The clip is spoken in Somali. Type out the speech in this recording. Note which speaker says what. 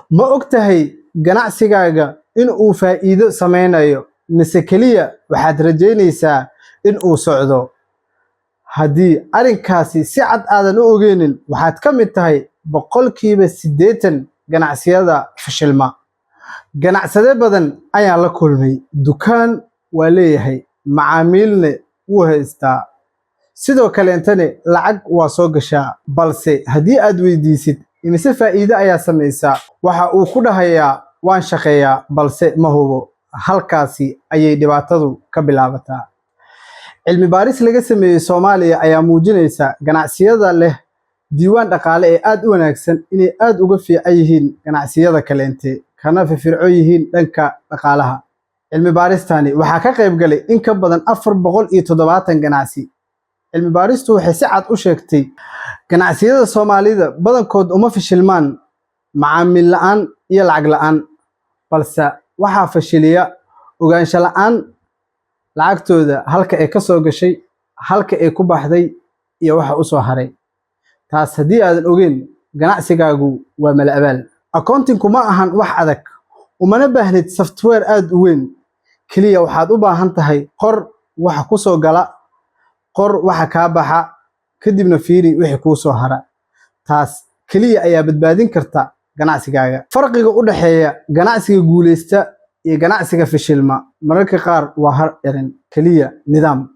Speaker 1: ma ogtahay ganacsigaaga in uu faa'iido sameynayo mise kaliya waxaad rajaynaysaa in uu socdo? haddii arrinkaasi si cad aadan u ogeynin waxaad ka mid tahay boqolkiiba 80 ganacsiyada fashilma. ganacsade badan ayaa la kulmay, dukaan waa leeyahay, macaamiilna wuu haystaa, sidoo kaleentana lacag waa soo gashaa, balse haddii aad weydiisid imise faa'iido ayaa samaysaa, waxa uu ku dhahayaa waan shaqeeyaa balse ma hubo. halkaasi ayay dhibaatadu ka bilaabataa. cilmi baaris laga sameeyey Soomaaliya ayaa muujinaysa ganacsiyada leh diiwaan dhaqaale ee aad u wanaagsan inay aad uga fiican yihiin ganacsiyada kaleente kana firfircoon yihiin dhanka dhaqaalaha. cilmi baaristani waxaa ka qayb galay in ka badan 470 ganacsi. cilmi baaristu waxay si cad u sheegtay ganacsiyada Soomaalida badankood uma fashilmaan macaamiil la'aan iyo lacag la'aan, balse waxaa fashiliya ogaansho la'aan lacagtooda halka ay ka soo gashay, halka ay ku baxday iyo waxa u soo haray. taas haddii aadan ogeyn ganacsigaagu waa mala abaal. accounting ma ahan wax adag, umana baahnid software aad u weyn, kaliya waxaad u baahan tahay qor waxa ku soo gala, qor waxa ka baxa, kadibna fiiri wixii kuu soo hara. taas kaliya ayaa badbaadin karta ganacsigaaga. farqiga u dhaxeeya ganacsiga guuleysta iyo ganacsiga fashilma mararka qaar waa har erin kaliya nidaam.